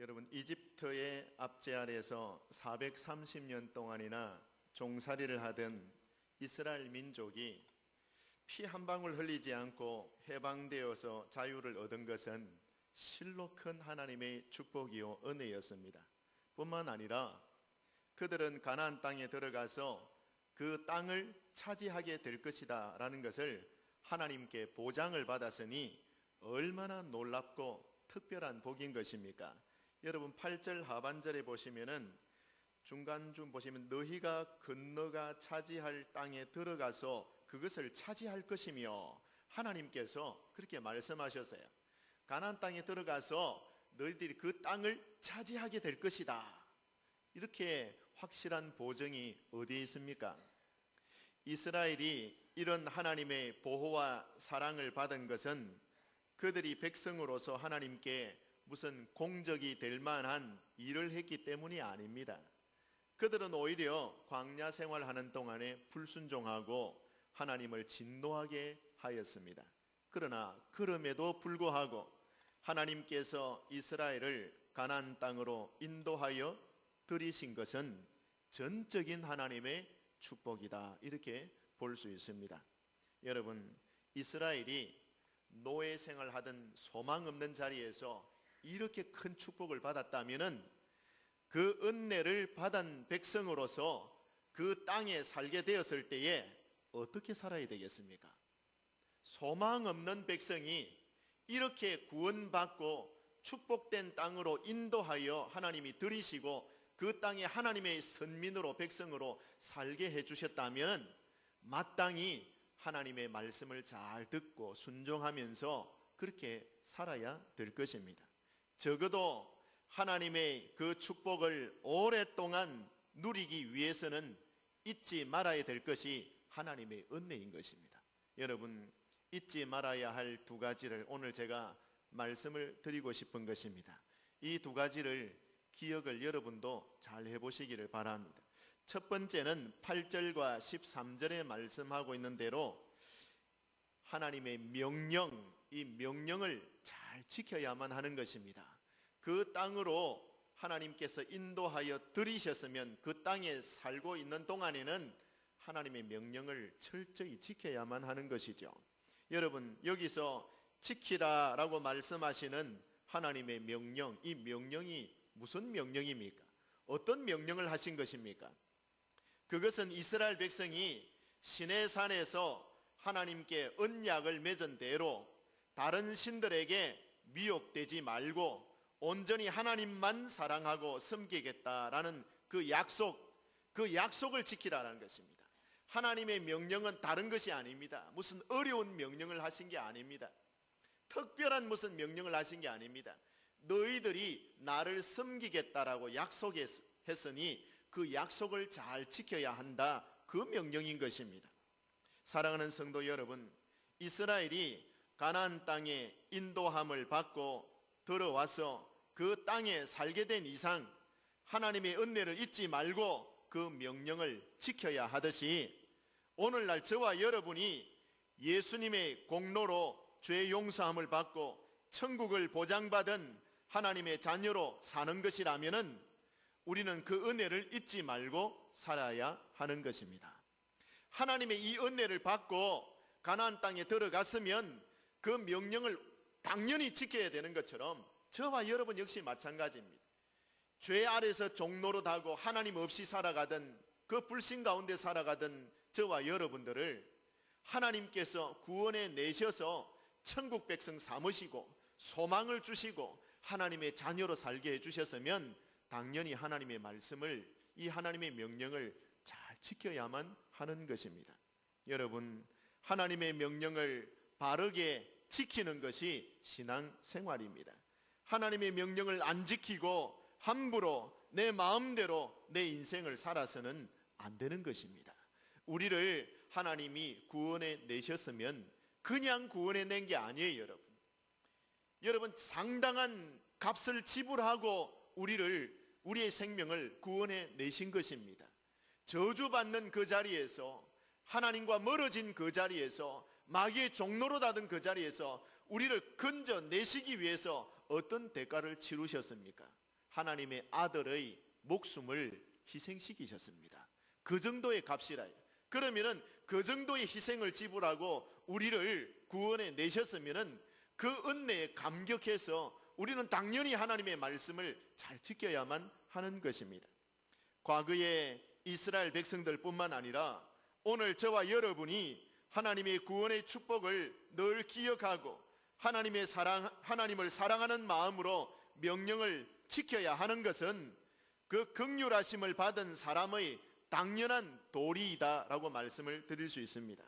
여러분, 이집트의 압제 아래에서 430년 동안이나 종살이를 하던 이스라엘 민족이 피 한 방울 흘리지 않고 해방되어서 자유를 얻은 것은 실로 큰 하나님의 축복이요 은혜였습니다. 뿐만 아니라 그들은 가나안 땅에 들어가서 그 땅을 차지하게 될 것이다 라는 것을 하나님께 보장을 받았으니 얼마나 놀랍고 특별한 복인 것입니까? 여러분, 8절 하반절에 보시면은 중간쯤 보시면 너희가 건너가 차지할 땅에 들어가서 그것을 차지할 것이며, 하나님께서 그렇게 말씀하셨어요. 가나안 땅에 들어가서 너희들이 그 땅을 차지하게 될 것이다. 이렇게 확실한 보증이 어디에 있습니까? 이스라엘이 이런 하나님의 보호와 사랑을 받은 것은 그들이 백성으로서 하나님께 무슨 공적이 될 만한 일을 했기 때문이 아닙니다. 그들은 오히려 광야 생활하는 동안에 불순종하고 하나님을 진노하게 하였습니다. 그러나 그럼에도 불구하고 하나님께서 이스라엘을 가나안 땅으로 인도하여 들이신 것은 전적인 하나님의 축복이다, 이렇게 볼 수 있습니다. 여러분, 이스라엘이 노예 생활하던 소망 없는 자리에서 이렇게 큰 축복을 받았다면은 그 은혜를 받은 백성으로서 그 땅에 살게 되었을 때에 어떻게 살아야 되겠습니까? 소망 없는 백성이 이렇게 구원받고 축복된 땅으로 인도하여 하나님이 들이시고 그 땅에 하나님의 선민으로, 백성으로 살게 해주셨다면 마땅히 하나님의 말씀을 잘 듣고 순종하면서 그렇게 살아야 될 것입니다. 적어도 하나님의 그 축복을 오랫동안 누리기 위해서는 잊지 말아야 될 것이 하나님의 은혜인 것입니다. 여러분, 잊지 말아야 할 두 가지를 오늘 제가 말씀을 드리고 싶은 것입니다. 이 두 가지를 기억을 여러분도 잘 해보시기를 바랍니다. 첫 번째는 8절과 13절에 말씀하고 있는 대로 하나님의 명령, 이 명령을 잘 지켜야만 하는 것입니다. 그 땅으로 하나님께서 인도하여 들이셨으면 그 땅에 살고 있는 동안에는 하나님의 명령을 철저히 지켜야만 하는 것이죠. 여러분, 여기서 지키라 라고 말씀하시는 하나님의 명령, 이 명령이 무슨 명령입니까? 어떤 명령을 하신 것입니까? 그것은 이스라엘 백성이 시내산에서 하나님께 언약을 맺은 대로 다른 신들에게 미혹되지 말고 온전히 하나님만 사랑하고 섬기겠다라는 그 약속을 지키라는 것입니다. 하나님의 명령은 다른 것이 아닙니다. 무슨 어려운 명령을 하신 게 아닙니다. 특별한 무슨 명령을 하신 게 아닙니다. 너희들이 나를 섬기겠다라고 약속했으니 그 약속을 잘 지켜야 한다, 그 명령인 것입니다. 사랑하는 성도 여러분, 이스라엘이 가나안 땅에 인도함을 받고 들어와서 그 땅에 살게 된 이상 하나님의 은혜를 잊지 말고 그 명령을 지켜야 하듯이 오늘날 저와 여러분이 예수님의 공로로 죄 용서함을 받고 천국을 보장받은 하나님의 자녀로 사는 것이라면은 우리는 그 은혜를 잊지 말고 살아야 하는 것입니다. 하나님의 이 은혜를 받고 가나안 땅에 들어갔으면 그 명령을 당연히 지켜야 되는 것처럼 저와 여러분 역시 마찬가지입니다. 죄 아래서 종노릇하고 하나님 없이 살아가던, 그 불신 가운데 살아가던 저와 여러분들을 하나님께서 구원해 내셔서 천국 백성 삼으시고 소망을 주시고 하나님의 자녀로 살게 해주셨으면 당연히 하나님의 말씀을, 이 하나님의 명령을 잘 지켜야만 하는 것입니다. 여러분, 하나님의 명령을 바르게 지키는 것이 신앙생활입니다. 하나님의 명령을 안 지키고 함부로 내 마음대로 내 인생을 살아서는 안 되는 것입니다. 우리를 하나님이 구원해 내셨으면 그냥 구원해 낸 게 아니에요. 여러분, 상당한 값을 지불하고 우리의 생명을 구원해 내신 것입니다. 저주받는 그 자리에서, 하나님과 멀어진 그 자리에서, 마귀의 종로로 닫은 그 자리에서 우리를 건져내시기 위해서 어떤 대가를 치르셨습니까? 하나님의 아들의 목숨을 희생시키셨습니다. 그 정도의 값이라요. 그러면은 그 정도의 희생을 지불하고 우리를 구원해 내셨으면은 그 은혜에 감격해서 우리는 당연히 하나님의 말씀을 잘 지켜야만 하는 것입니다. 과거에 이스라엘 백성들뿐만 아니라 오늘 저와 여러분이 하나님의 구원의 축복을 늘 기억하고 하나님을 사랑하는 마음으로 명령을 지켜야 하는 것은 그 긍휼하심을 받은 사람의 당연한 도리이다라고 말씀을 드릴 수 있습니다.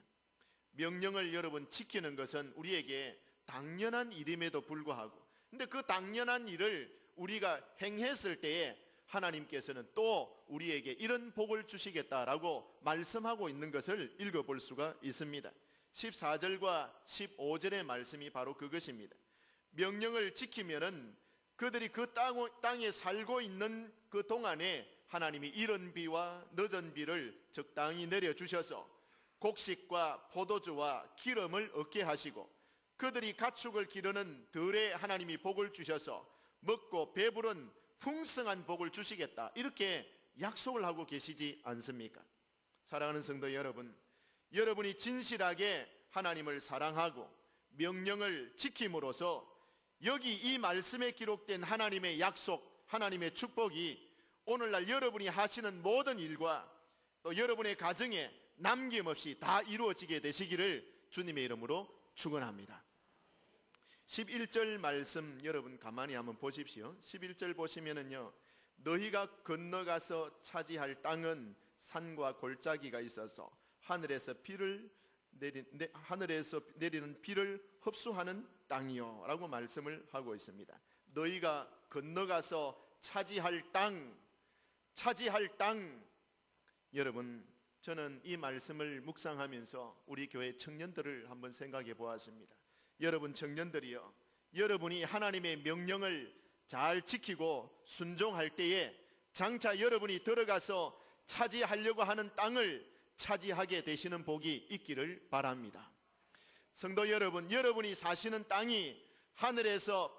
명령을 여러분 지키는 것은 우리에게 당연한 일임에도 불구하고, 근데 그 당연한 일을 우리가 행했을 때에 하나님께서는 또 우리에게 이런 복을 주시겠다라고 말씀하고 있는 것을 읽어볼 수가 있습니다. 14절과 15절의 말씀이 바로 그것입니다. 명령을 지키면은 그들이 그 땅에 살고 있는 그 동안에 하나님이 이른 비와 늦은 비를 적당히 내려주셔서 곡식과 포도주와 기름을 얻게 하시고, 그들이 가축을 기르는 들에 하나님이 복을 주셔서 먹고 배부른 풍성한 복을 주시겠다, 이렇게 약속을 하고 계시지 않습니까? 사랑하는 성도 여러분, 여러분이 진실하게 하나님을 사랑하고 명령을 지킴으로써 여기 이 말씀에 기록된 하나님의 약속, 하나님의 축복이 오늘날 여러분이 하시는 모든 일과 또 여러분의 가정에 남김없이 다 이루어지게 되시기를 주님의 이름으로 축원합니다. 11절 말씀 여러분 가만히 한번 보십시오. 11절 보시면은요, 너희가 건너가서 차지할 땅은 산과 골짜기가 있어서 하늘에서 내리는 비를 흡수하는 땅이요 라고 말씀을 하고 있습니다. 너희가 건너가서 차지할 땅, 여러분, 저는 이 말씀을 묵상하면서 우리 교회 청년들을 한번 생각해 보았습니다. 여러분 청년들이요, 여러분이 하나님의 명령을 잘 지키고 순종할 때에 장차 여러분이 들어가서 차지하려고 하는 땅을 차지하게 되시는 복이 있기를 바랍니다. 성도 여러분, 여러분이 사시는 땅이 하늘에서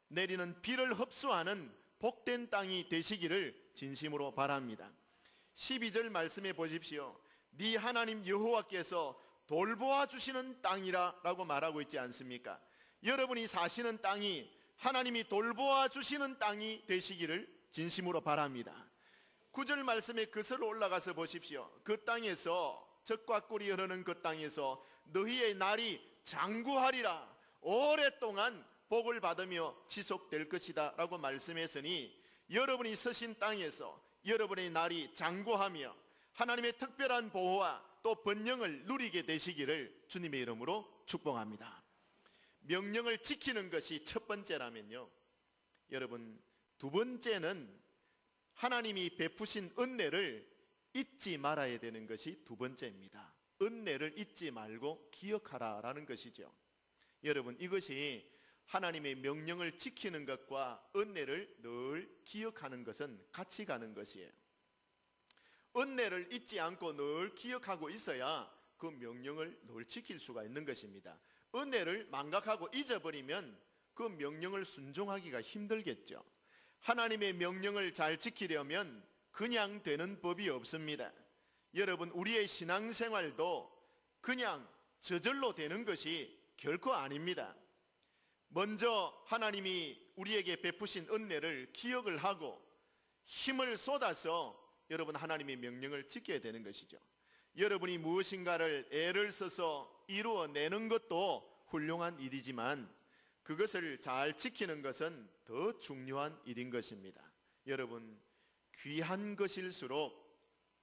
내리는 비를 흡수하는 복된 땅이 되시기를 진심으로 바랍니다. 12절 말씀해 보십시오. 네 하나님 여호와께서 돌보아 주시는 땅이라 라고 말하고 있지 않습니까? 여러분이 사시는 땅이 하나님이 돌보아 주시는 땅이 되시기를 진심으로 바랍니다. 9절 말씀에 그슬로 올라가서 보십시오. 그 땅에서, 젖과 꿀이 흐르는 그 땅에서 너희의 날이 장구하리라, 오랫동안 복을 받으며 지속될 것이다 라고 말씀했으니, 여러분이 서신 땅에서 여러분의 날이 장구하며 하나님의 특별한 보호와 또 번영을 누리게 되시기를 주님의 이름으로 축복합니다. 명령을 지키는 것이 첫 번째라면요, 여러분 두 번째는 하나님이 베푸신 은혜를 잊지 말아야 되는 것이 두 번째입니다. 은혜를 잊지 말고 기억하라라는 것이죠. 여러분, 이것이 하나님의 명령을 지키는 것과 은혜를 늘 기억하는 것은 같이 가는 것이에요. 은혜를 잊지 않고 늘 기억하고 있어야 그 명령을 늘 지킬 수가 있는 것입니다. 은혜를 망각하고 잊어버리면 그 명령을 순종하기가 힘들겠죠. 하나님의 명령을 잘 지키려면 그냥 되는 법이 없습니다. 여러분, 우리의 신앙생활도 그냥 저절로 되는 것이 결코 아닙니다. 먼저 하나님이 우리에게 베푸신 은혜를 기억을 하고 힘을 쏟아서 여러분 하나님의 명령을 지켜야 되는 것이죠. 여러분이 무엇인가를 애를 써서 이루어내는 것도 훌륭한 일이지만 그것을 잘 지키는 것은 더 중요한 일인 것입니다. 여러분, 귀한 것일수록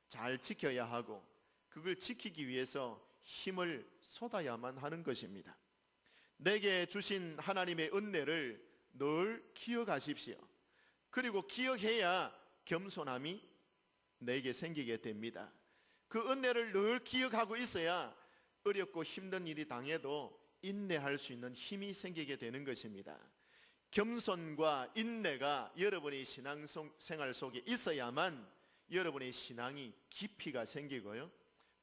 잘 지켜야 하고 그걸 지키기 위해서 힘을 쏟아야만 하는 것입니다. 내게 주신 하나님의 은혜를 늘 기억하십시오. 그리고 기억해야 겸손함이 내게 생기게 됩니다. 그 은혜를 늘 기억하고 있어야 어렵고 힘든 일이 당해도 인내할 수 있는 힘이 생기게 되는 것입니다. 겸손과 인내가 여러분의 신앙생활 속에 있어야만 여러분의 신앙이 깊이가 생기고요,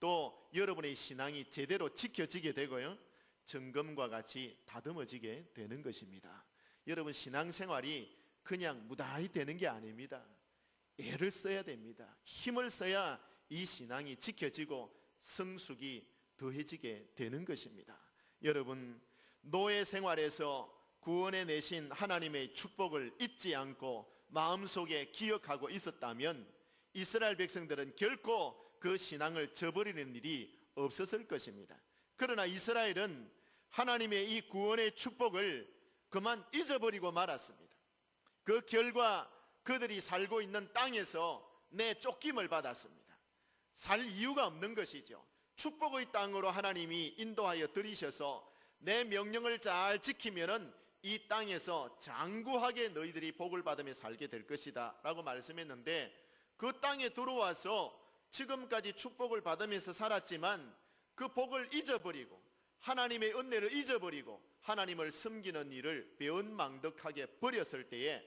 또 여러분의 신앙이 제대로 지켜지게 되고요, 점검과 같이 다듬어지게 되는 것입니다. 여러분, 신앙생활이 그냥 무다히 되는 게 아닙니다. 애를 써야 됩니다. 힘을 써야 이 신앙이 지켜지고 성숙이 더해지게 되는 것입니다. 여러분, 노예 생활에서 구원해 내신 하나님의 축복을 잊지 않고 마음속에 기억하고 있었다면 이스라엘 백성들은 결코 그 신앙을 저버리는 일이 없었을 것입니다. 그러나 이스라엘은 하나님의 이 구원의 축복을 그만 잊어버리고 말았습니다. 그 결과 그들이 살고 있는 땅에서 내쫓김을 받았습니다. 살 이유가 없는 것이죠. 축복의 땅으로 하나님이 인도하여 들이셔서 내 명령을 잘 지키면은 이 땅에서 장구하게 너희들이 복을 받으며 살게 될 것이다 라고 말씀했는데, 그 땅에 들어와서 지금까지 축복을 받으면서 살았지만 그 복을 잊어버리고 하나님의 은혜를 잊어버리고 하나님을 섬기는 일을 배은망덕하게 버렸을 때에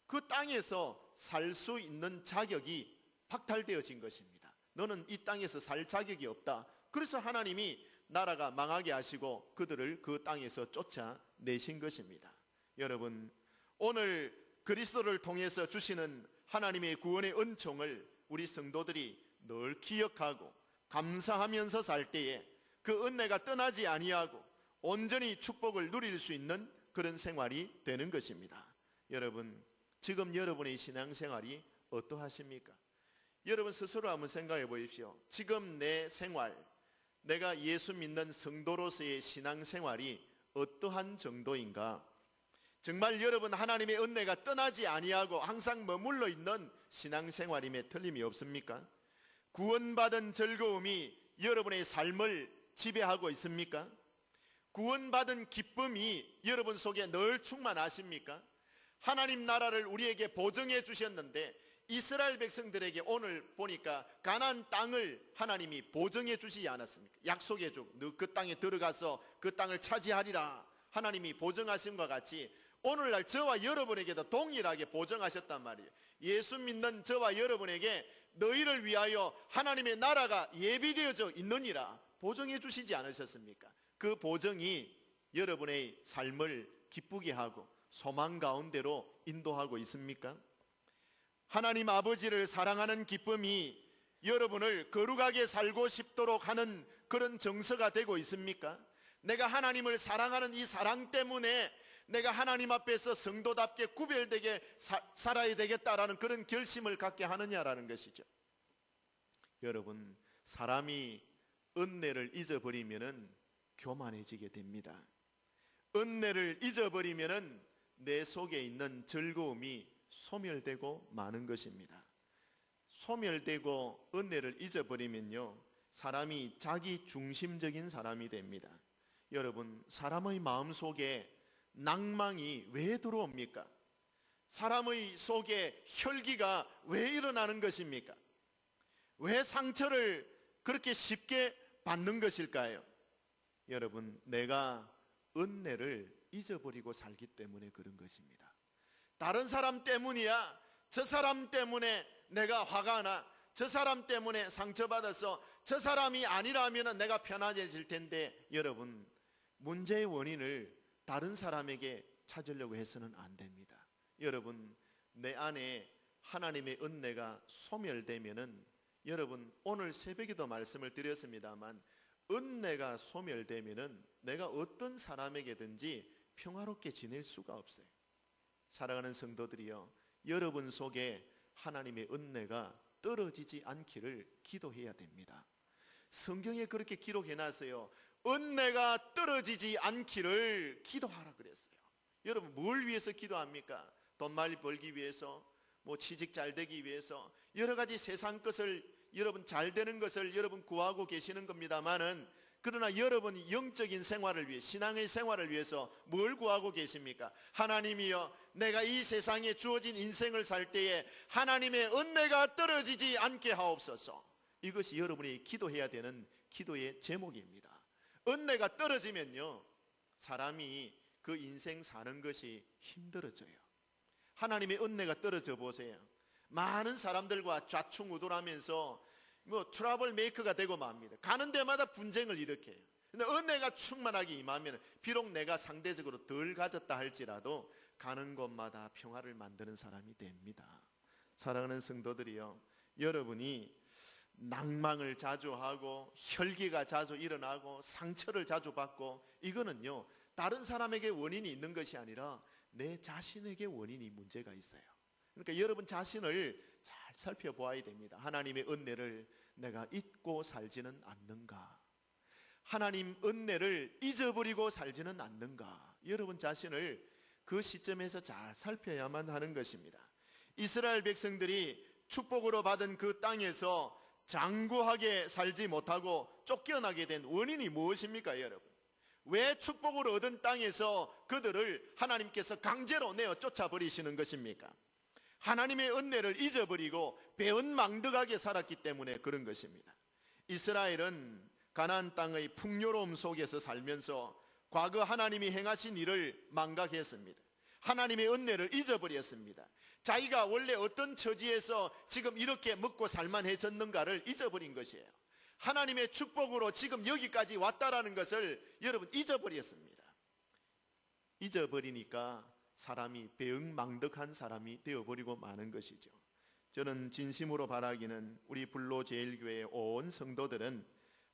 그 땅에서 살 수 있는 자격이 박탈되어진 것입니다. 너는 이 땅에서 살 자격이 없다. 그래서 하나님이 나라가 망하게 하시고 그들을 그 땅에서 쫓아내신 것입니다. 여러분, 오늘 그리스도를 통해서 주시는 하나님의 구원의 은총을 우리 성도들이 늘 기억하고 감사하면서 살 때에 그 은혜가 떠나지 아니하고 온전히 축복을 누릴 수 있는 그런 생활이 되는 것입니다. 여러분, 지금 여러분의 신앙생활이 어떠하십니까? 여러분 스스로 한번 생각해 보십시오. 지금 내 생활, 내가 예수 믿는 성도로서의 신앙생활이 어떠한 정도인가? 정말 여러분 하나님의 은혜가 떠나지 아니하고 항상 머물러 있는 신앙생활임에 틀림이 없습니까? 구원받은 즐거움이 여러분의 삶을 지배하고 있습니까? 구원받은 기쁨이 여러분 속에 늘 충만하십니까? 하나님 나라를 우리에게 보증해 주셨는데 이스라엘 백성들에게 오늘 보니까 가나안 땅을 하나님이 보증해 주시지 않았습니까? 약속해 주고 너 그 땅에 들어가서 그 땅을 차지하리라 하나님이 보증하신 것 같이 오늘날 저와 여러분에게도 동일하게 보증하셨단 말이에요. 예수 믿는 저와 여러분에게 너희를 위하여 하나님의 나라가 예비되어져 있느니라 보증해 주시지 않으셨습니까? 그 보증이 여러분의 삶을 기쁘게 하고 소망 가운데로 인도하고 있습니까? 하나님 아버지를 사랑하는 기쁨이 여러분을 거룩하게 살고 싶도록 하는 그런 정서가 되고 있습니까? 내가 하나님을 사랑하는 이 사랑 때문에 내가 하나님 앞에서 성도답게 구별되게 살아야 되겠다라는 그런 결심을 갖게 하느냐라는 것이죠. 여러분, 사람이 은혜를 잊어버리면은 교만해지게 됩니다. 은혜를 잊어버리면은 내 속에 있는 즐거움이 소멸되고 마는 것입니다. 소멸되고 은혜를 잊어버리면요, 사람이 자기 중심적인 사람이 됩니다. 여러분, 사람의 마음 속에 낭망이 왜 들어옵니까? 사람의 속에 혈기가 왜 일어나는 것입니까? 왜 상처를 그렇게 쉽게 받는 것일까요? 여러분, 내가 은혜를 잊어버리고 살기 때문에 그런 것입니다. 다른 사람 때문이야. 저 사람 때문에 내가 화가 나. 저 사람 때문에 상처받아서 저 사람이 아니라면 내가 편안해질 텐데, 여러분, 문제의 원인을 다른 사람에게 찾으려고 해서는 안 됩니다. 여러분, 내 안에 하나님의 은혜가 소멸되면은, 여러분 오늘 새벽에도 말씀을 드렸습니다만 은혜가 소멸되면은 내가 어떤 사람에게든지 평화롭게 지낼 수가 없어요. 사랑하는 성도들이여, 여러분 속에 하나님의 은혜가 떨어지지 않기를 기도해야 됩니다. 성경에 그렇게 기록해놨어요. 은혜가 떨어지지 않기를 기도하라 그랬어요. 여러분, 뭘 위해서 기도합니까? 돈 많이 벌기 위해서, 뭐 취직 잘 되기 위해서, 여러 가지 세상 것을 여러분 잘 되는 것을 여러분 구하고 계시는 겁니다만은, 그러나 여러분이 영적인 생활을 위해, 신앙의 생활을 위해서 뭘 구하고 계십니까? 하나님이여, 내가 이 세상에 주어진 인생을 살 때에 하나님의 은혜가 떨어지지 않게 하옵소서. 이것이 여러분이 기도해야 되는 기도의 제목입니다. 은혜가 떨어지면요, 사람이 그 인생 사는 것이 힘들어져요. 하나님의 은혜가 떨어져 보세요. 많은 사람들과 좌충우돌하면서 뭐 트러블 메이커가 되고 맙니다. 가는 데마다 분쟁을 일으켜요. 근데 은혜가 충만하게 임하면 비록 내가 상대적으로 덜 가졌다 할지라도 가는 곳마다 평화를 만드는 사람이 됩니다. 사랑하는 성도들이요, 여러분이 낭망을 자주 하고 혈기가 자주 일어나고 상처를 자주 받고, 이거는요 다른 사람에게 원인이 있는 것이 아니라 내 자신에게 원인이 문제가 있어요. 그러니까 여러분 자신을 잘 살펴보아야 됩니다. 하나님의 은혜를 내가 잊고 살지는 않는가? 하나님 은혜를 잊어버리고 살지는 않는가? 여러분 자신을 그 시점에서 잘 살펴야만 하는 것입니다. 이스라엘 백성들이 축복으로 받은 그 땅에서 장구하게 살지 못하고 쫓겨나게 된 원인이 무엇입니까, 여러분? 왜 축복을 얻은 땅에서 그들을 하나님께서 강제로 내어 쫓아버리시는 것입니까? 하나님의 은혜를 잊어버리고 배은망덕하게 살았기 때문에 그런 것입니다. 이스라엘은 가나안 땅의 풍요로움 속에서 살면서 과거 하나님이 행하신 일을 망각했습니다. 하나님의 은혜를 잊어버렸습니다. 자기가 원래 어떤 처지에서 지금 이렇게 먹고 살만해졌는가를 잊어버린 것이에요. 하나님의 축복으로 지금 여기까지 왔다라는 것을 여러분 잊어버렸습니다. 잊어버리니까 사람이 배응망덕한 사람이 되어버리고 마는 것이죠. 저는 진심으로 바라기는 우리 불로제일교회 온 성도들은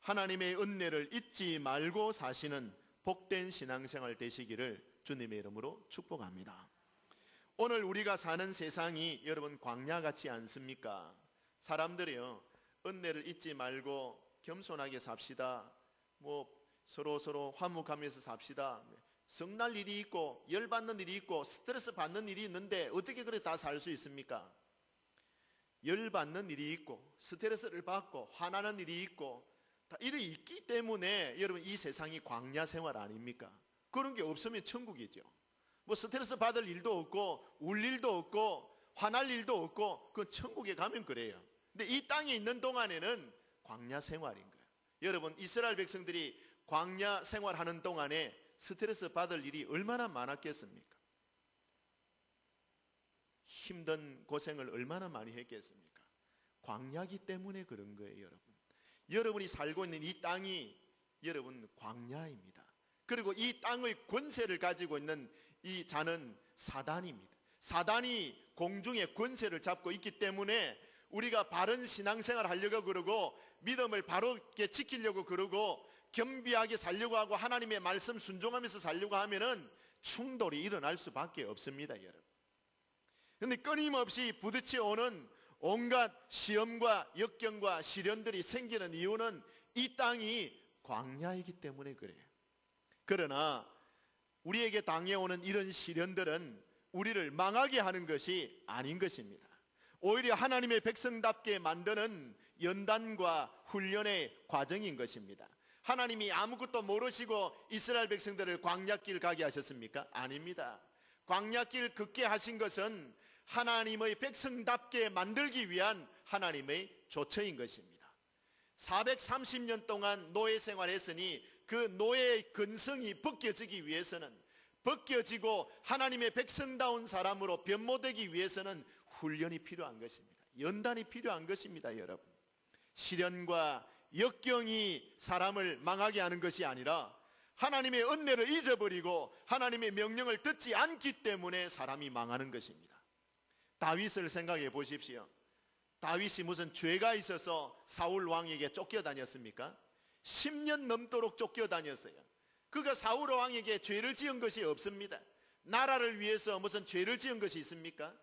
하나님의 은혜를 잊지 말고 사시는 복된 신앙생활 되시기를 주님의 이름으로 축복합니다. 오늘 우리가 사는 세상이 여러분 광야 같지 않습니까? 사람들이요 은혜를 잊지 말고 겸손하게 삽시다, 서로 화목하면서 삽시다, 성날 일이 있고 열받는 일이 있고 스트레스 받는 일이 있는데 어떻게 그래 다 살 수 있습니까? 열받는 일이 있고 스트레스를 받고 화나는 일이 있고 다 일이 있기 때문에 여러분 이 세상이 광야 생활 아닙니까? 그런 게 없으면 천국이죠. 스트레스 받을 일도 없고 울 일도 없고 화날 일도 없고 그 천국에 가면 그래요. 근데 이 땅에 있는 동안에는 광야 생활인 거예요. 여러분 이스라엘 백성들이 광야 생활하는 동안에 스트레스 받을 일이 얼마나 많았겠습니까? 힘든 고생을 얼마나 많이 했겠습니까? 광야기 때문에 그런 거예요. 여러분 여러분이 살고 있는 이 땅이 여러분 광야입니다. 그리고 이 땅의 권세를 가지고 있는 이 자는 사단입니다. 사단이 공중의 권세를 잡고 있기 때문에 우리가 바른 신앙생활 하려고 그러고 믿음을 바르게 지키려고 그러고 겸비하게 살려고 하고 하나님의 말씀 순종하면서 살려고 하면은 충돌이 일어날 수밖에 없습니다, 여러분. 그런데 끊임없이 부딪혀 오는 온갖 시험과 역경과 시련들이 생기는 이유는 이 땅이 광야이기 때문에 그래요. 그러나 우리에게 당해오는 이런 시련들은 우리를 망하게 하는 것이 아닌 것입니다. 오히려 하나님의 백성답게 만드는 연단과 훈련의 과정인 것입니다. 하나님이 아무것도 모르시고 이스라엘 백성들을 광야길 가게 하셨습니까? 아닙니다. 광야길 걷게 하신 것은 하나님의 백성답게 만들기 위한 하나님의 조처인 것입니다. 430년 동안 노예 생활했으니 그 노예의 근성이 벗겨지기 위해서는, 벗겨지고 하나님의 백성다운 사람으로 변모되기 위해서는 훈련이 필요한 것입니다. 연단이 필요한 것입니다, 여러분. 시련과 역경이 사람을 망하게 하는 것이 아니라 하나님의 은혜를 잊어버리고 하나님의 명령을 듣지 않기 때문에 사람이 망하는 것입니다. 다윗을 생각해 보십시오. 다윗이 무슨 죄가 있어서 사울 왕에게 쫓겨다녔습니까? 10년 넘도록 쫓겨다녔어요. 그가 사울 왕에게 죄를 지은 것이 없습니다. 나라를 위해서 무슨 죄를 지은 것이 있습니까?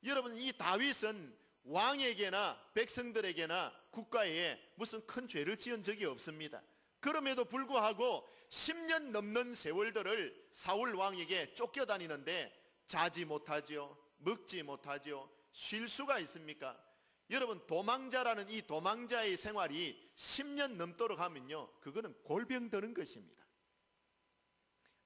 여러분 이 다윗은 왕에게나 백성들에게나 국가에 무슨 큰 죄를 지은 적이 없습니다. 그럼에도 불구하고 10년 넘는 세월들을 사울 왕에게 쫓겨다니는데 자지 못하죠, 먹지 못하죠, 쉴 수가 있습니까? 여러분 도망자라는 이 도망자의 생활이 10년 넘도록 하면요 그거는 골병 드는 것입니다.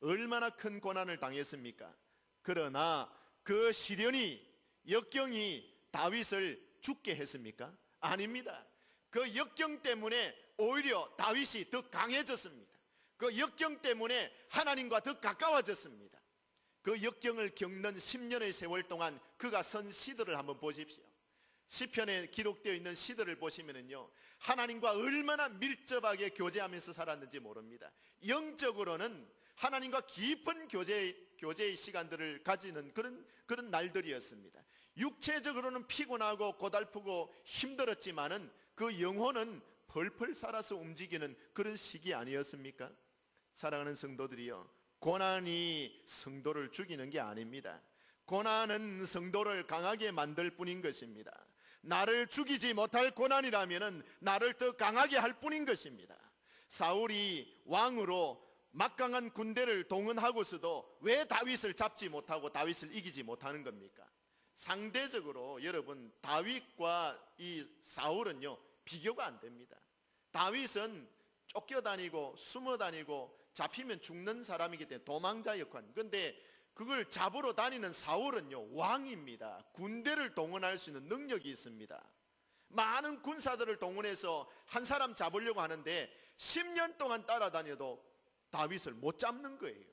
얼마나 큰 고난을 당했습니까? 그러나 그 시련이 역경이 다윗을 죽게 했습니까? 아닙니다. 그 역경 때문에 오히려 다윗이 더 강해졌습니다. 그 역경 때문에 하나님과 더 가까워졌습니다. 그 역경을 겪는 10년의 세월 동안 그가 선 시들을 한번 보십시오. 시편에 기록되어 있는 시들을 보시면요 하나님과 얼마나 밀접하게 교제하면서 살았는지 모릅니다. 영적으로는 하나님과 깊은 교제에 교제의 시간들을 가지는 그런 날들이었습니다. 육체적으로는 피곤하고 고달프고 힘들었지만은 그 영혼은 펄펄 살아서 움직이는 그런 시기 아니었습니까? 사랑하는 성도들이요, 고난이 성도를 죽이는 게 아닙니다. 고난은 성도를 강하게 만들 뿐인 것입니다. 나를 죽이지 못할 고난이라면 나를 더 강하게 할 뿐인 것입니다. 사울이 왕으로 막강한 군대를 동원하고서도 왜 다윗을 잡지 못하고 다윗을 이기지 못하는 겁니까? 상대적으로 여러분, 다윗과 이 사울은요 비교가 안 됩니다. 다윗은 쫓겨다니고 숨어다니고 잡히면 죽는 사람이기 때문에 도망자 역할입니다. 그런데 그걸 잡으러 다니는 사울은요 왕입니다. 군대를 동원할 수 있는 능력이 있습니다. 많은 군사들을 동원해서 한 사람 잡으려고 하는데 10년 동안 따라다녀도 다윗을 못 잡는 거예요.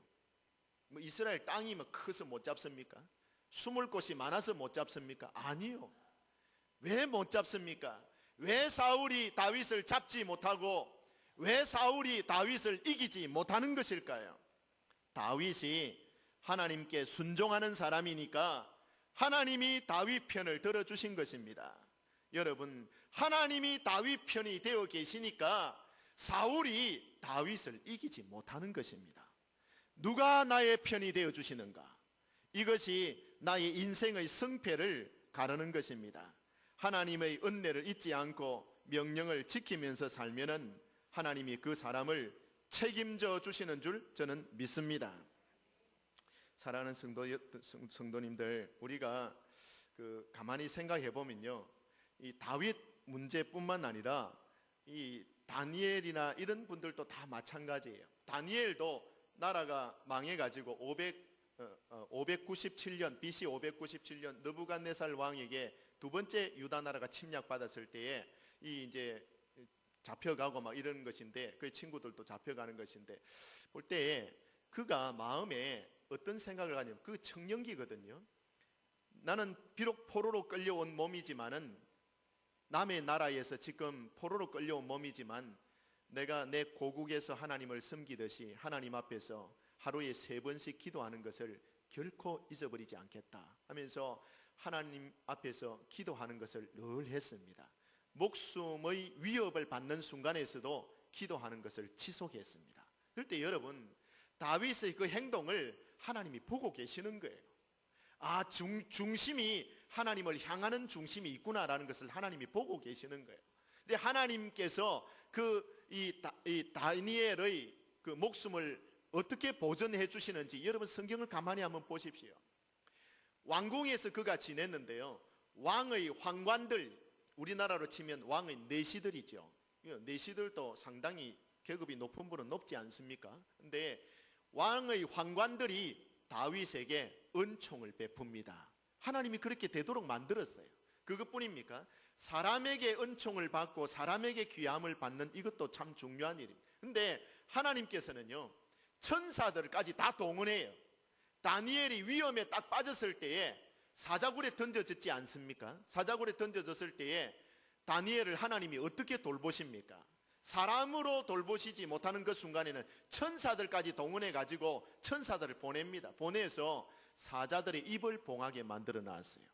뭐 이스라엘 땅이 뭐 커서 못 잡습니까? 숨을 곳이 많아서 못 잡습니까? 아니요. 왜 못 잡습니까? 왜 사울이 다윗을 잡지 못하고 왜 사울이 다윗을 이기지 못하는 것일까요? 다윗이 하나님께 순종하는 사람이니까 하나님이 다윗 편을 들어주신 것입니다. 여러분, 하나님이 다윗 편이 되어 계시니까 사울이 다윗을 이기지 못하는 것입니다. 누가 나의 편이 되어 주시는가? 이것이 나의 인생의 승패를 가르는 것입니다. 하나님의 은혜를 잊지 않고 명령을 지키면서 살면은 하나님이 그 사람을 책임져 주시는 줄 저는 믿습니다. 사랑하는 성도님들, 우리가 가만히 생각해 보면요, 이 다윗 문제뿐만 아니라 이 다니엘이나 이런 분들도 다 마찬가지예요. 다니엘도 나라가 망해가지고 597년 BC 597년 느부갓네살 왕에게 두 번째 유다 나라가 침략받았을 때에 이 이제 잡혀가고 막 이런 것인데, 그 친구들도 잡혀가는 것인데, 볼 때에 그가 마음에 어떤 생각을 하냐면, 그 청년기거든요. 나는 비록 포로로 끌려온 몸이지만은, 남의 나라에서 지금 포로로 끌려온 몸이지만 내가 내 고국에서 하나님을 섬기듯이 하나님 앞에서 하루에 3번씩 기도하는 것을 결코 잊어버리지 않겠다 하면서 하나님 앞에서 기도하는 것을 늘 했습니다. 목숨의 위협을 받는 순간에서도 기도하는 것을 지속했습니다. 그럴 때 여러분, 다윗의 그 행동을 하나님이 보고 계시는 거예요. 아, 중심이 하나님을 향하는 중심이 있구나라는 것을 하나님이 보고 계시는 거예요. 근데 하나님께서 이 다니엘의 그 목숨을 어떻게 보존해 주시는지 여러분 성경을 가만히 한번 보십시오. 왕궁에서 그가 지냈는데요, 왕의 황관들, 우리나라로 치면 왕의 내시들이죠. 내시들도 상당히 계급이 높은 분은 높지 않습니까? 근데 왕의 황관들이 다윗에게 은총을 베풉니다. 하나님이 그렇게 되도록 만들었어요. 그것뿐입니까? 사람에게 은총을 받고 사람에게 귀함을 받는 이것도 참 중요한 일입니다. 근데 하나님께서는요, 천사들까지 다 동원해요. 다니엘이 위험에 딱 빠졌을 때에 사자굴에 던져졌지 않습니까? 사자굴에 던져졌을 때에 다니엘을 하나님이 어떻게 돌보십니까? 사람으로 돌보시지 못하는 그 순간에는 천사들까지 동원해 가지고 천사들을 보냅니다. 보내서 사자들의 입을 봉하게 만들어 놨어요.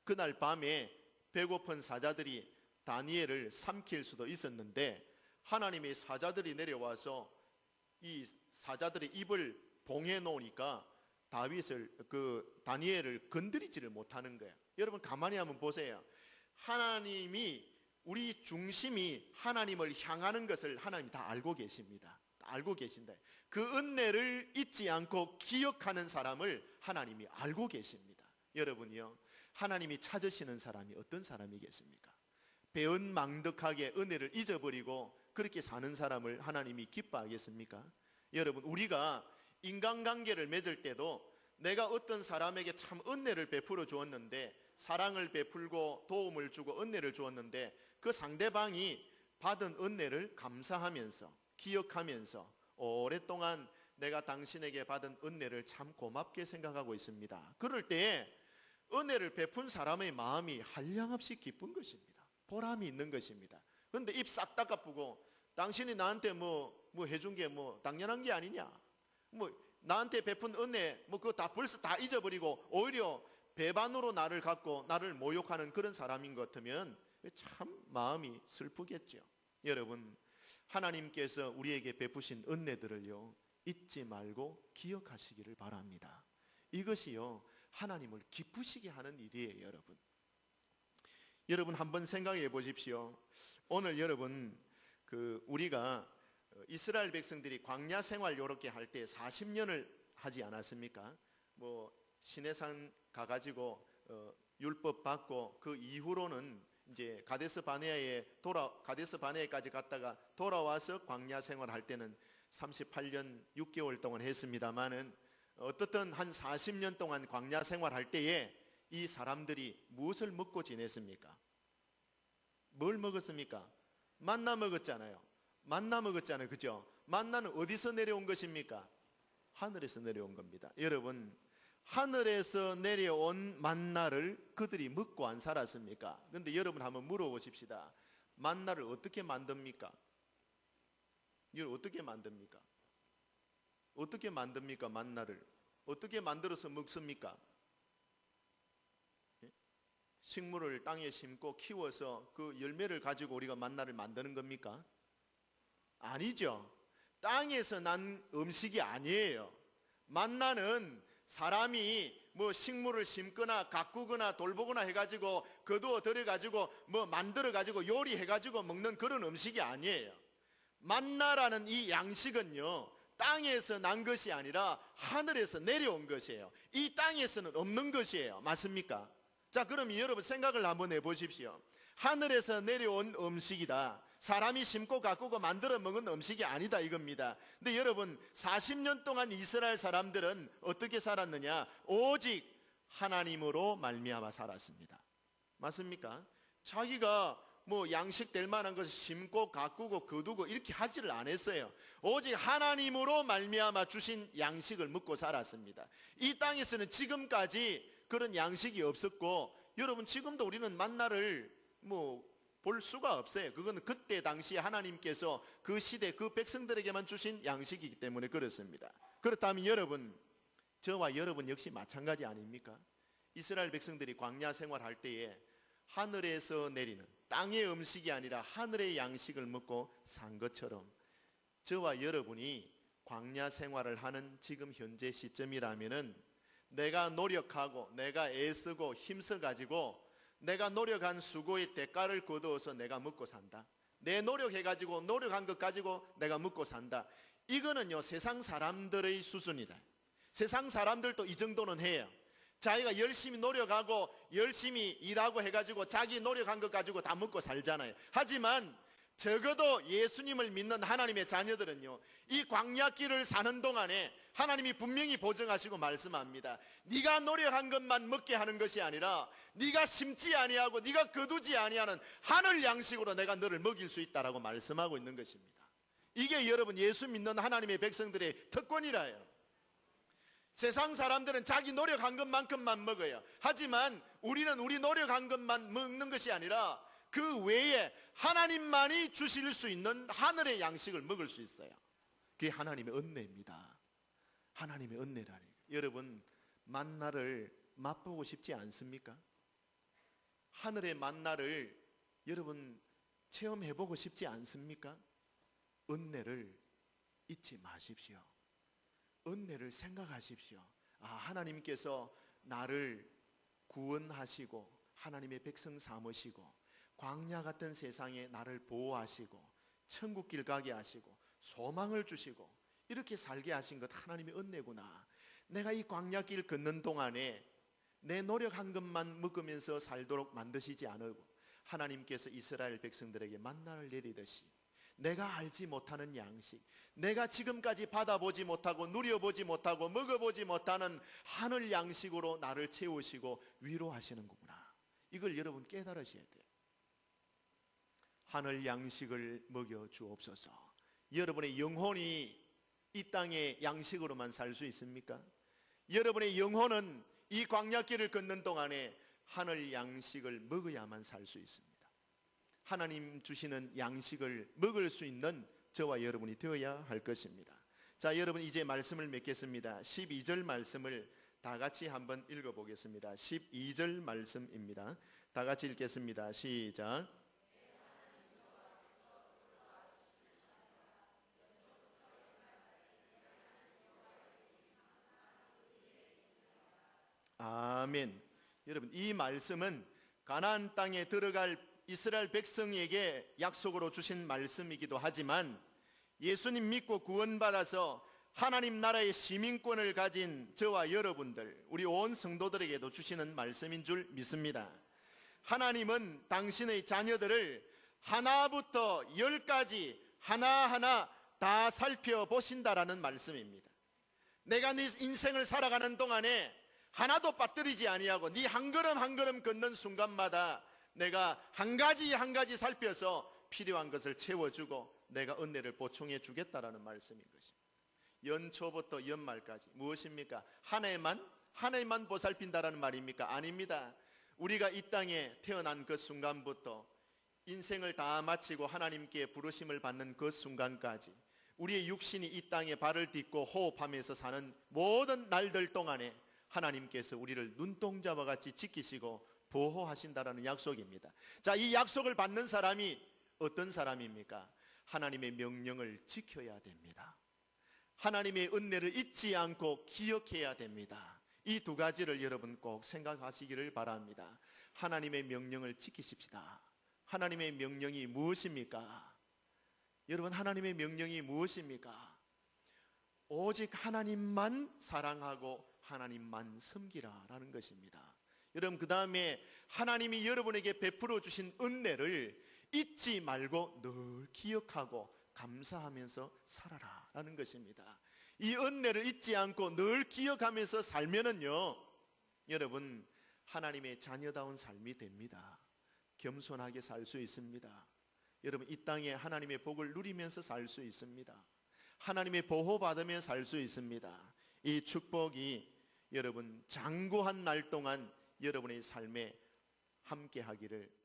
그날 밤에 배고픈 사자들이 다니엘을 삼킬 수도 있었는데 하나님의 사자들이 내려와서 이 사자들의 입을 봉해 놓으니까 다니엘을 건드리지를 못하는 거예요. 여러분 가만히 한번 보세요. 하나님이, 우리 중심이 하나님을 향하는 것을 하나님이 다 알고 계십니다. 알고 계신다. 그 은혜를 잊지 않고 기억하는 사람을 하나님이 알고 계십니다. 여러분이요, 하나님이 찾으시는 사람이 어떤 사람이겠습니까? 배은망덕하게 은혜를 잊어버리고 그렇게 사는 사람을 하나님이 기뻐하겠습니까? 여러분, 우리가 인간관계를 맺을 때도 내가 어떤 사람에게 참 은혜를 베풀어 주었는데, 사랑을 베풀고 도움을 주고 은혜를 주었는데 그 상대방이 받은 은혜를 감사하면서 기억하면서 오랫동안 내가 당신에게 받은 은혜를 참 고맙게 생각하고 있습니다. 그럴 때에 은혜를 베푼 사람의 마음이 한량없이 기쁜 것입니다. 보람이 있는 것입니다. 그런데 입 싹 닦아쁘고 당신이 나한테 뭐 해준 게 뭐 당연한 게 아니냐, 뭐 나한테 베푼 은혜 뭐 그거 다 벌써 다 잊어버리고 오히려 배반으로 나를 갖고 나를 모욕하는 그런 사람인 것 같으면 참 마음이 슬프겠죠. 여러분, 하나님께서 우리에게 베푸신 은혜들을요 잊지 말고 기억하시기를 바랍니다. 이것이요 하나님을 기쁘시게 하는 일이에요. 여러분 한번 생각해 보십시오. 오늘 여러분 우리가 이스라엘 백성들이 광야 생활 요렇게 할 때 40년을 하지 않았습니까? 뭐 시내산 가가지고 율법 받고 그 이후로는 이제 가데스 바네아까지 갔다가 돌아와서 광야 생활할 때는 38년 6개월 동안 했습니다만은 어떻든 한 40년 동안 광야 생활할 때에 이 사람들이 무엇을 먹고 지냈습니까? 뭘 먹었습니까? 만나 먹었잖아요. 그죠? 만나는 어디서 내려온 것입니까? 하늘에서 내려온 겁니다. 여러분, 하늘에서 내려온 만나를 그들이 먹고 안 살았습니까? 그런데 여러분 한번 물어보십시다. 만나를 어떻게 만듭니까? 이걸 어떻게 만듭니까? 어떻게 만듭니까? 만나를 어떻게 만들어서 먹습니까? 식물을 땅에 심고 키워서 그 열매를 가지고 우리가 만나를 만드는 겁니까? 아니죠. 땅에서 난 음식이 아니에요. 만나는 사람이 뭐 식물을 심거나 가꾸거나 돌보거나 해가지고 거두어 들여가지고 뭐 만들어가지고 요리해가지고 먹는 그런 음식이 아니에요. 만나라는 이 양식은요 땅에서 난 것이 아니라 하늘에서 내려온 것이에요. 이 땅에서는 없는 것이에요. 맞습니까? 자, 그럼 여러분 생각을 한번 해보십시오. 하늘에서 내려온 음식이다. 사람이 심고 가꾸고 만들어 먹은 음식이 아니다 이겁니다. 근데 여러분 40년 동안 이스라엘 사람들은 어떻게 살았느냐? 오직 하나님으로 말미암아 살았습니다. 맞습니까? 자기가 뭐 양식 될 만한 것을 심고 가꾸고 거두고 이렇게 하지를 않았어요. 오직 하나님으로 말미암아 주신 양식을 먹고 살았습니다. 이 땅에서는 지금까지 그런 양식이 없었고, 여러분 지금도 우리는 만나를 뭐 볼 수가 없어요. 그건 그때 당시에 하나님께서 그 시대 그 백성들에게만 주신 양식이기 때문에 그렇습니다. 그렇다면 여러분, 저와 여러분 역시 마찬가지 아닙니까? 이스라엘 백성들이 광야 생활할 때에 하늘에서 내리는 땅의 음식이 아니라 하늘의 양식을 먹고 산 것처럼 저와 여러분이 광야 생활을 하는 지금 현재 시점이라면은 내가 노력하고 내가 애쓰고 힘써가지고 내가 노력한 수고의 대가를 거두어서 내가 먹고 산다. 내 노력해가지고 노력한 것 가지고 내가 먹고 산다. 이거는요 세상 사람들의 수준이다. 세상 사람들도 이 정도는 해요. 자기가 열심히 노력하고 열심히 일하고 해가지고 자기 노력한 것 가지고 다 먹고 살잖아요. 하지만 적어도 예수님을 믿는 하나님의 자녀들은요 이 광야길을 사는 동안에 하나님이 분명히 보증하시고 말씀합니다. 네가 노력한 것만 먹게 하는 것이 아니라 네가 심지 아니하고 네가 거두지 아니하는 하늘 양식으로 내가 너를 먹일 수 있다라고 말씀하고 있는 것입니다. 이게 여러분 예수 믿는 하나님의 백성들의 특권이라요. 세상 사람들은 자기 노력한 것만큼만 먹어요. 하지만 우리는 우리 노력한 것만 먹는 것이 아니라 그 외에 하나님만이 주실 수 있는 하늘의 양식을 먹을 수 있어요. 그게 하나님의 은혜입니다. 하나님의 은혜라니. 여러분 만나를 맛보고 싶지 않습니까? 하늘의 만나를 여러분 체험해보고 싶지 않습니까? 은혜를 잊지 마십시오. 은혜를 생각하십시오. 하나님께서 나를 구원하시고 하나님의 백성 삼으시고 광야 같은 세상에 나를 보호하시고 천국길 가게 하시고 소망을 주시고 이렇게 살게 하신 것 하나님의 은혜구나. 내가 이 광야길 걷는 동안에 내 노력한 것만 먹으면서 살도록 만드시지 않고 하나님께서 이스라엘 백성들에게 만나를 내리듯이 내가 알지 못하는 양식, 내가 지금까지 받아보지 못하고 누려보지 못하고 먹어보지 못하는 하늘 양식으로 나를 채우시고 위로하시는 거구나. 이걸 여러분 깨달으셔야 돼요. 하늘 양식을 먹여 주옵소서. 여러분의 영혼이 이 땅의 양식으로만 살 수 있습니까? 여러분의 영혼은 이 광야길을 걷는 동안에 하늘 양식을 먹어야만 살 수 있습니다. 하나님 주시는 양식을 먹을 수 있는 저와 여러분이 되어야 할 것입니다. 자, 여러분 이제 말씀을 맺겠습니다. 12절 말씀을 다 같이 한번 읽어보겠습니다. 12절 말씀입니다. 다 같이 읽겠습니다. 시작. 아멘. 여러분 이 말씀은 가나안 땅에 들어갈 이스라엘 백성에게 약속으로 주신 말씀이기도 하지만 예수님 믿고 구원받아서 하나님 나라의 시민권을 가진 저와 여러분들, 우리 온 성도들에게도 주시는 말씀인 줄 믿습니다. 하나님은 당신의 자녀들을 하나부터 열까지 하나하나 다 살펴보신다라는 말씀입니다. 내가 네 인생을 살아가는 동안에 하나도 빠뜨리지 아니하고 네 한 걸음 한 걸음 걷는 순간마다 내가 한 가지 한 가지 살펴서 필요한 것을 채워주고 내가 은혜를 보충해 주겠다라는 말씀인 것입니다. 연초부터 연말까지 무엇입니까? 한 해만 보살핀다라는 말입니까? 아닙니다. 우리가 이 땅에 태어난 그 순간부터 인생을 다 마치고 하나님께 부르심을 받는 그 순간까지 우리의 육신이 이 땅에 발을 딛고 호흡하면서 사는 모든 날들 동안에 하나님께서 우리를 눈동자와 같이 지키시고 보호하신다라는 약속입니다. 자, 이 약속을 받는 사람이 어떤 사람입니까? 하나님의 명령을 지켜야 됩니다. 하나님의 은혜를 잊지 않고 기억해야 됩니다. 이 두 가지를 여러분 꼭 생각하시기를 바랍니다. 하나님의 명령을 지키십시다. 하나님의 명령이 무엇입니까? 여러분 하나님의 명령이 무엇입니까? 오직 하나님만 사랑하고 하나님만 섬기라라는 것입니다. 여러분 그 다음에 하나님이 여러분에게 베풀어 주신 은혜를 잊지 말고 늘 기억하고 감사하면서 살아라라는 것입니다. 이 은혜를 잊지 않고 늘 기억하면서 살면은요, 여러분 하나님의 자녀다운 삶이 됩니다. 겸손하게 살 수 있습니다. 여러분 이 땅에 하나님의 복을 누리면서 살 수 있습니다. 하나님의 보호받으며 살 수 있습니다. 이 축복이 여러분 장구한 날 동안 여러분의 삶에 함께 하기를